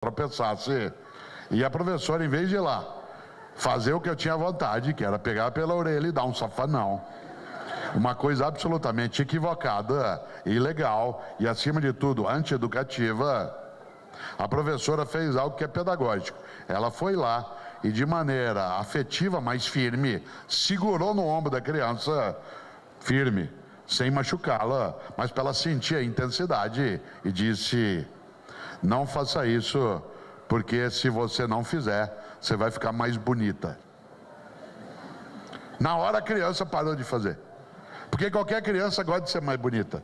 tropeçasse. E a professora, em vez de ir lá fazer o que eu tinha vontade, que era pegar pela orelha e dar um safanão, uma coisa absolutamente equivocada, ilegal e, acima de tudo, antieducativa, a professora fez algo que é pedagógico. Ela foi lá e, de maneira afetiva, mas firme, segurou no ombro da criança, firme, sem machucá-la, mas para ela sentir a intensidade, e disse: não faça isso, porque se você não fizer, você vai ficar mais bonita. Na hora a criança parou de fazer, porque qualquer criança gosta de ser mais bonita.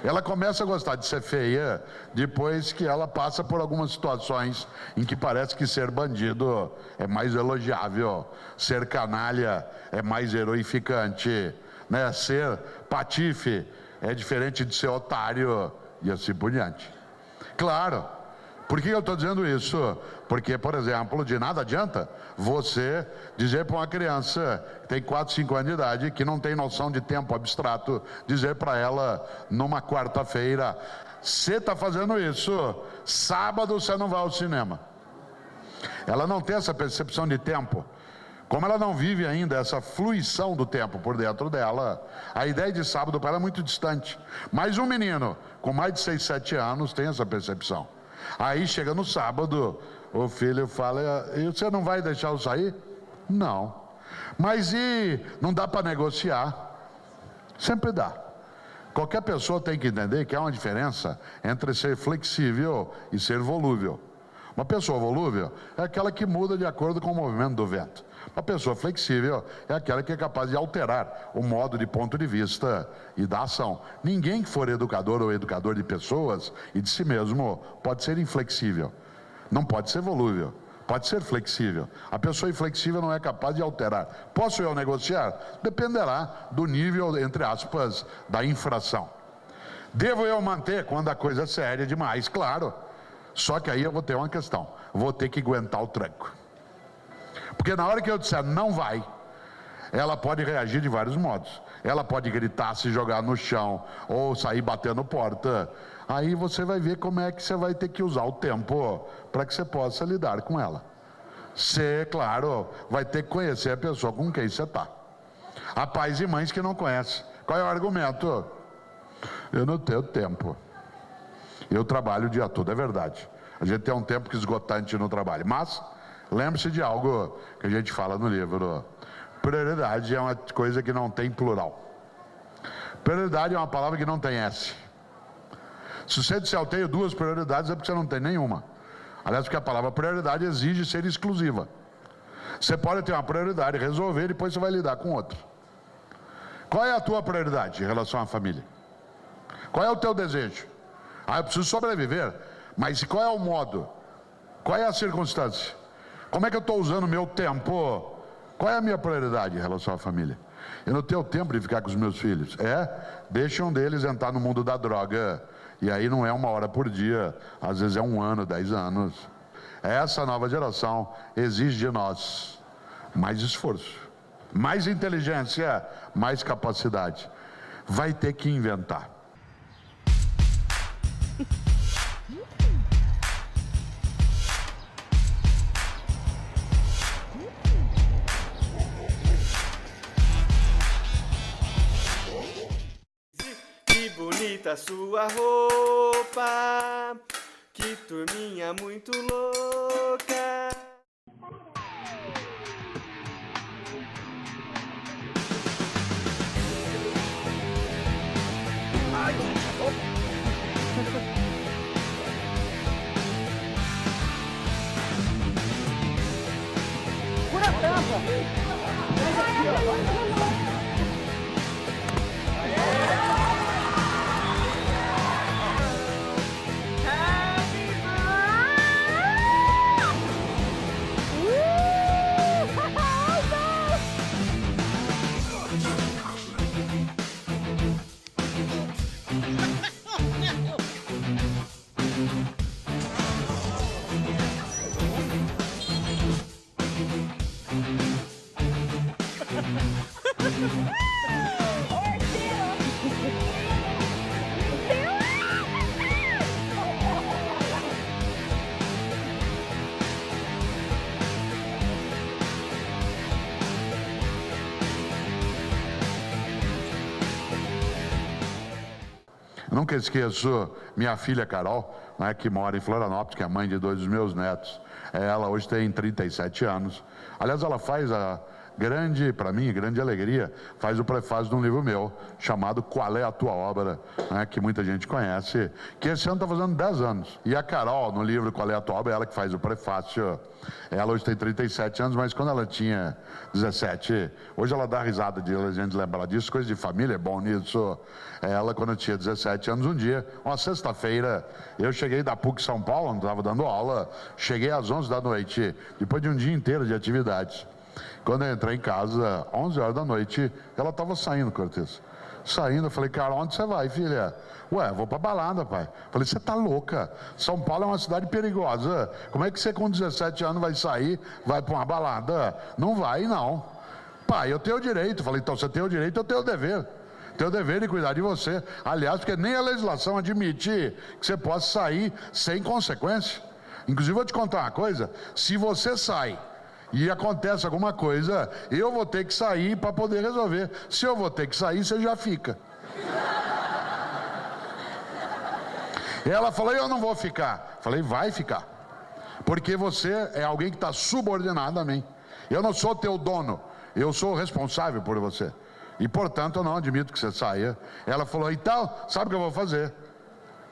Ela começa a gostar de ser feia depois que ela passa por algumas situações em que parece que ser bandido é mais elogiável, ser canalha é mais heroificante, né? Ser patife é diferente de ser otário e assim por diante. Claro, por que eu estou dizendo isso? Porque, por exemplo, de nada adianta você dizer para uma criança que tem 4, 5 anos de idade, que não tem noção de tempo abstrato, dizer para ela numa quarta-feira: você está fazendo isso, sábado você não vai ao cinema. Ela não tem essa percepção de tempo. Como ela não vive ainda essa fluição do tempo por dentro dela, a ideia de sábado para ela é muito distante. Mas um menino com mais de 6, 7 anos tem essa percepção. Aí chega no sábado, o filho fala: e você não vai deixar eu sair? Não. Mas e não dá para negociar? Sempre dá. Qualquer pessoa tem que entender que há uma diferença entre ser flexível e ser volúvel. Uma pessoa volúvel é aquela que muda de acordo com o movimento do vento. Uma pessoa flexível é aquela que é capaz de alterar o modo de ponto de vista e da ação. Ninguém que for educador ou educador de pessoas e de si mesmo pode ser inflexível. Não pode ser volúvel, pode ser flexível. A pessoa inflexível não é capaz de alterar. Posso eu negociar? Dependerá do nível, entre aspas, da infração. Devo eu manter quando a coisa é séria demais? Claro. Só que aí eu vou ter uma questão. Vou ter que aguentar o tranco. Porque na hora que eu disser não vai, ela pode reagir de vários modos. Ela pode gritar, se jogar no chão ou sair batendo porta. Aí você vai ver como é que você vai ter que usar o tempo para que você possa lidar com ela. Você, claro, vai ter que conhecer a pessoa com quem você está. Há pais e mães que não conhecem. Qual é o argumento? Eu não tenho tempo. Eu trabalho o dia todo, é verdade. A gente tem um tempo que esgotante no trabalho. Mas lembre-se de algo que a gente fala no livro: prioridade é uma coisa que não tem plural. Prioridade é uma palavra que não tem S. Se você disser eu tenho 2 prioridades, é porque você não tem nenhuma. Aliás, porque a palavra prioridade exige ser exclusiva. Você pode ter uma prioridade, resolver, e depois você vai lidar com outra. Qual é a tua prioridade em relação à família? Qual é o teu desejo? Eu preciso sobreviver, mas qual é o modo? Qual é a circunstância? Como é que eu estou usando o meu tempo? Qual é a minha prioridade em relação à família? Eu não tenho tempo de ficar com os meus filhos. Deixa um deles entrar no mundo da droga. E aí não é 1 hora por dia, às vezes é 1 ano, 10 anos. Essa nova geração exige de nós mais esforço, mais inteligência, mais capacidade. Vai ter que inventar. Que bonita sua roupa, que turminha muito louca. Pura tampa! Mas aqui, ó. Nunca esqueço minha filha Carol, né, que mora em Florianópolis, que é a mãe de 2 dos meus netos. Ela hoje tem 37 anos. Aliás, ela faz para mim, grande alegria, faz o prefácio de um livro meu, chamado Qual é a Tua Obra, né, que muita gente conhece, que esse ano está fazendo 10 anos. E a Carol, no livro Qual é a Tua Obra, ela que faz o prefácio. Ela hoje tem 37 anos, mas quando ela tinha 17, hoje ela dá risada de a gente lembrar disso, coisa de família é bom nisso. Ela, quando tinha 17 anos, um dia, uma sexta-feira, eu cheguei da PUC São Paulo, não estava dando aula, cheguei às 11 da noite, depois de um dia inteiro de atividades. Quando eu entrei em casa, 11 horas da noite, ela estava saindo, Cortez. Saindo, eu falei, cara, onde você vai, filha? Ué, vou pra balada, pai. Falei, você tá louca? São Paulo é uma cidade perigosa. Como é que você com 17 anos vai sair, vai pra uma balada? Não vai, não. Pai, eu tenho o direito. Falei, então você tem o direito, eu tenho o dever. Tenho o dever de cuidar de você. Aliás, porque nem a legislação admite que você possa sair sem consequência. Inclusive, vou te contar uma coisa. Se você sai e acontece alguma coisa, eu vou ter que sair para poder resolver. Se eu vou ter que sair, você já fica. Ela falou, eu não vou ficar. Falei, vai ficar. Porque você é alguém que está subordinado a mim. Eu não sou teu dono, eu sou responsável por você. E, portanto, eu não admito que você saia. Ela falou, então, sabe o que eu vou fazer?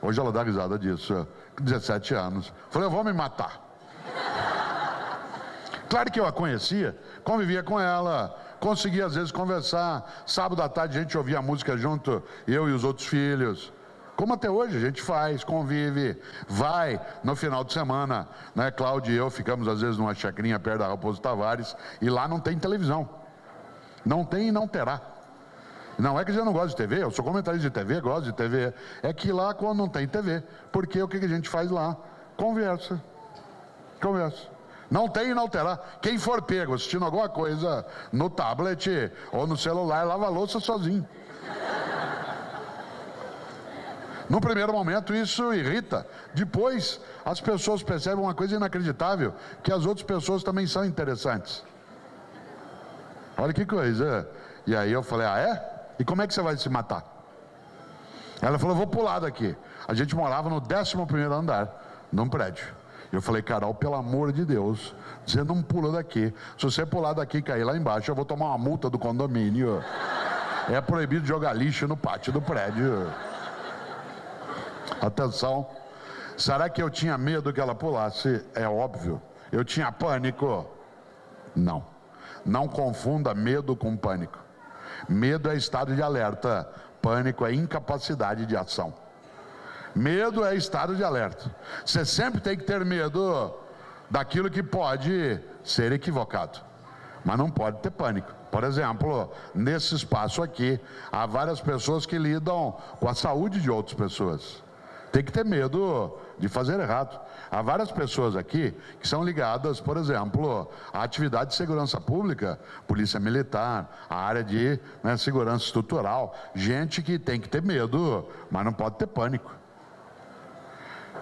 Hoje ela dá risada disso, 17 anos. Falei, eu vou me matar. Claro que eu a conhecia, convivia com ela, conseguia às vezes conversar. Sábado à tarde a gente ouvia a música junto, eu e os outros filhos. Como até hoje a gente faz, convive, vai no final de semana, né? Cláudio e eu ficamos às vezes numa chacrinha perto da Raposo Tavares, e lá não tem televisão. Não tem e não terá. Não é que eu não gosto de TV, eu sou comentarista de TV, gosto de TV. É que lá quando não tem TV, porque o que a gente faz lá? Conversa. Não tem e não terá. Quem for pego assistindo alguma coisa no tablet ou no celular, lava a louça sozinho. No primeiro momento isso irrita. Depois as pessoas percebem uma coisa inacreditável, que as outras pessoas também são interessantes. Olha que coisa. E aí eu falei, ah é? E como é que você vai se matar? Ela falou, vou pular daqui. A gente morava no 11º andar, num prédio. Eu falei, Carol, pelo amor de Deus, você não pula daqui. Se você pular daqui e cair lá embaixo, eu vou tomar uma multa do condomínio. É proibido jogar lixo no pátio do prédio. Atenção. Será que eu tinha medo que ela pulasse? É óbvio. Eu tinha pânico? Não. Não confunda medo com pânico. Medo é estado de alerta. Pânico é incapacidade de ação. Medo é estado de alerta. Você sempre tem que ter medo daquilo que pode ser equivocado, mas não pode ter pânico. Por exemplo, nesse espaço aqui, há várias pessoas que lidam com a saúde de outras pessoas. Tem que ter medo de fazer errado. Há várias pessoas aqui que são ligadas, por exemplo, à atividade de segurança pública, polícia militar, a área de segurança estrutural. Gente que tem que ter medo, mas não pode ter pânico.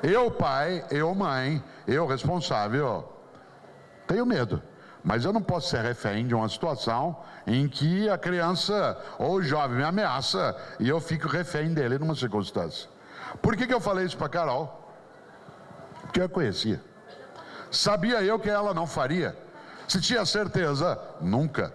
Eu pai, eu mãe, eu responsável, tenho medo. Mas eu não posso ser refém de uma situação em que a criança ou o jovem me ameaça e eu fico refém dele numa circunstância. Por que eu falei isso para Carol? Porque eu a conhecia. Sabia eu que ela não faria? Se tinha certeza? Nunca.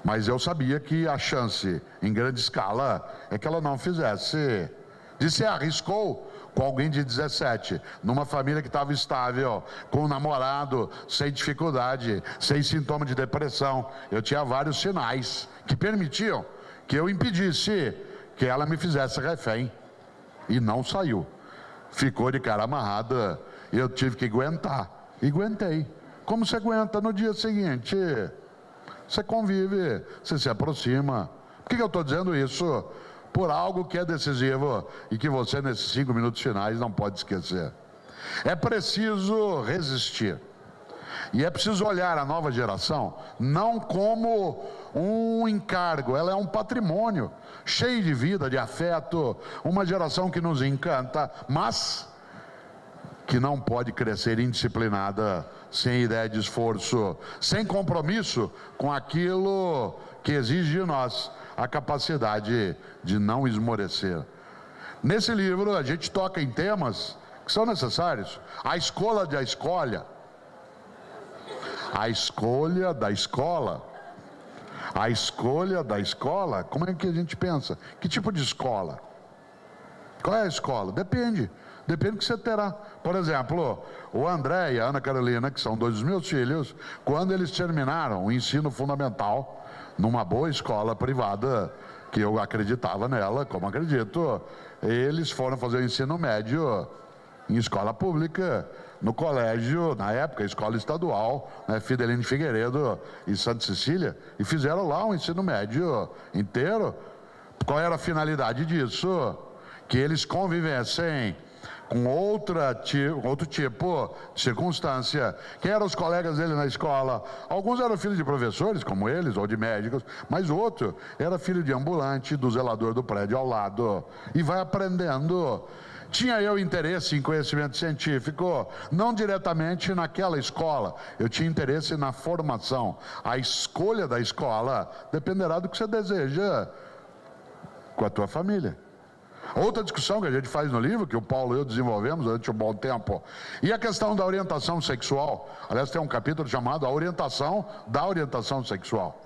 Mas eu sabia que a chance em grande escala é que ela não fizesse. Disse, arriscou com alguém de 17, numa família que estava estável, com um namorado, sem dificuldade, sem sintoma de depressão. Eu tinha vários sinais que permitiam que eu impedisse que ela me fizesse refém. E não saiu. Ficou de cara amarrada, eu tive que aguentar. E aguentei. Como você aguenta no dia seguinte? Você convive, você se aproxima. Por que eu estou dizendo isso? Por algo que é decisivo e que você, nesses 5 minutos finais, não pode esquecer. É preciso resistir. E é preciso olhar a nova geração não como um encargo, ela é um patrimônio, cheio de vida, de afeto, uma geração que nos encanta, mas que não pode crescer indisciplinada, sem ideia de esforço, sem compromisso com aquilo que exige de nós a capacidade de não esmorecer. Nesse livro a gente toca em temas que são necessários. A escolha da escolha. A escolha da escola. A escolha da escola, como é que a gente pensa? Que tipo de escola? Qual é a escola? Depende do que você terá. Por exemplo, o André e a Ana Carolina, que são 2 dos meus filhos, quando eles terminaram o ensino fundamental, numa boa escola privada, que eu acreditava nela, como acredito, eles foram fazer o ensino médio em escola pública, no colégio, na época, escola estadual, né, Fidelino Figueiredo e Santa Cecília, e fizeram lá um ensino médio inteiro. Qual era a finalidade disso? Que eles convivessem com outro tipo de circunstância. Quem eram os colegas dele na escola? Alguns eram filhos de professores, como eles, ou de médicos, mas outro era filho de ambulante, do zelador do prédio ao lado, e vai aprendendo. Tinha eu interesse em conhecimento científico, não diretamente naquela escola, eu tinha interesse na formação. A escolha da escola dependerá do que você deseja com a tua família. Outra discussão que a gente faz no livro, que o Paulo e eu desenvolvemos durante um bom tempo, e a questão da orientação sexual. Aliás, tem um capítulo chamado A Orientação da Orientação Sexual.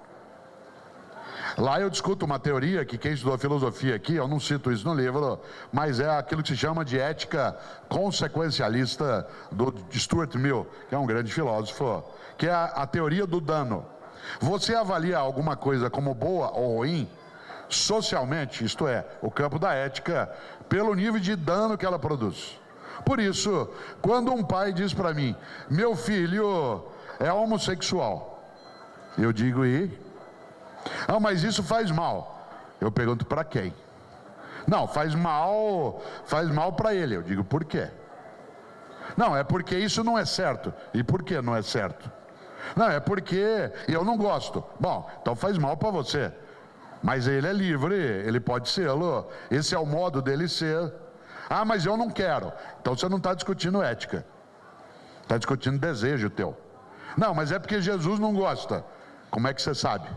Lá eu discuto uma teoria que quem estudou filosofia aqui, eu não cito isso no livro, mas é aquilo que se chama de ética consequencialista do Stuart Mill, que é um grande filósofo, que é a teoria do dano. Você avalia alguma coisa como boa ou ruim, socialmente, isto é, o campo da ética, pelo nível de dano que ela produz. Por isso, quando um pai diz para mim, meu filho é homossexual, eu digo, ah, mas isso faz mal. Eu pergunto, para quem? Não, faz mal para ele. Eu digo, por quê? Não, é porque isso não é certo. E por que não é certo? Não, é porque eu não gosto. Bom, então faz mal para você. Mas ele é livre, ele pode sê-lo. Esse é o modo dele ser. Ah, mas eu não quero. Então você não está discutindo ética. Está discutindo desejo teu. Não, mas é porque Jesus não gosta. Como é que você sabe?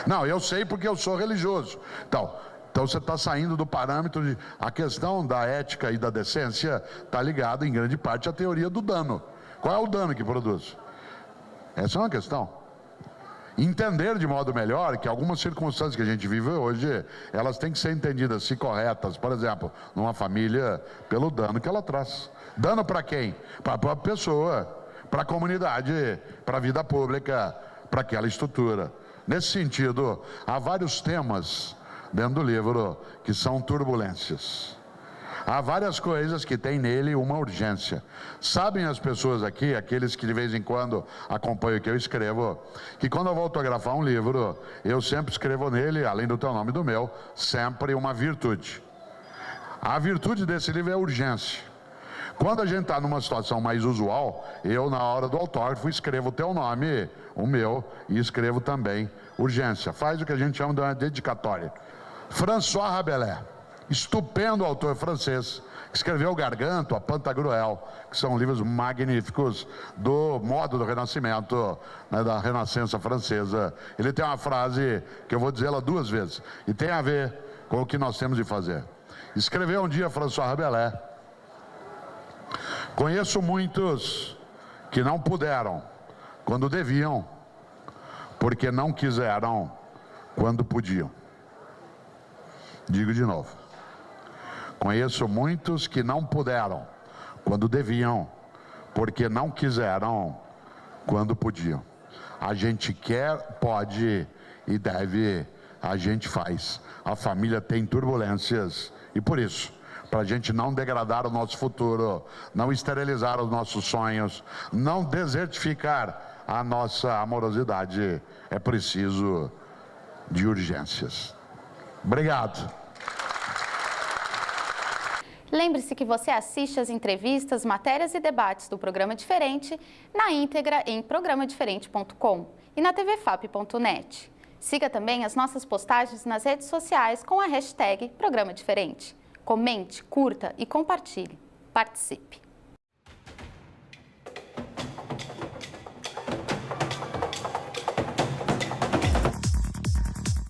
Não, eu sei porque eu sou religioso. Então você está saindo do parâmetro de... A questão da ética e da decência está ligada em grande parte à teoria do dano. Qual é o dano que produz? Essa é uma questão. Entender de modo melhor que algumas circunstâncias que a gente vive hoje, elas têm que ser entendidas, se corretas, por exemplo, numa família, pelo dano que ela traz. Dano para quem? Para a própria pessoa, para a comunidade, para a vida pública, para aquela estrutura. Nesse sentido, há vários temas dentro do livro que são turbulências. Há várias coisas que tem nele uma urgência. Sabem as pessoas aqui, aqueles que de vez em quando acompanham o que eu escrevo, que quando eu vou autografar um livro, eu sempre escrevo nele, além do teu nome e do meu, sempre uma virtude. A virtude desse livro é a urgência. Quando a gente está numa situação mais usual, eu, na hora do autógrafo, escrevo o teu nome, o meu, e escrevo também urgência. Faz o que a gente chama de uma dedicatória. François Rabelais, estupendo autor francês, que escreveu O Garganto, A Pantagruel, que são livros magníficos do modo do Renascimento, né, da Renascença francesa. Ele tem uma frase que eu vou dizer ela 2 vezes, e tem a ver com o que nós temos de fazer. Escreveu um dia François Rabelais: conheço muitos que não puderam quando deviam, porque não quiseram quando podiam. Digo de novo. Conheço muitos que não puderam quando deviam, porque não quiseram quando podiam. A gente quer, pode e deve, a gente faz. A família tem turbulências e por isso, para a gente não degradar o nosso futuro, não esterilizar os nossos sonhos, não desertificar a nossa amorosidade, é preciso de urgências. Obrigado. Lembre-se que você assiste as entrevistas, matérias e debates do Programa Diferente na íntegra em programadiferente.com e na tvfap.net. Siga também as nossas postagens nas redes sociais com a hashtag Programa Diferente. Comente, curta e compartilhe. Participe!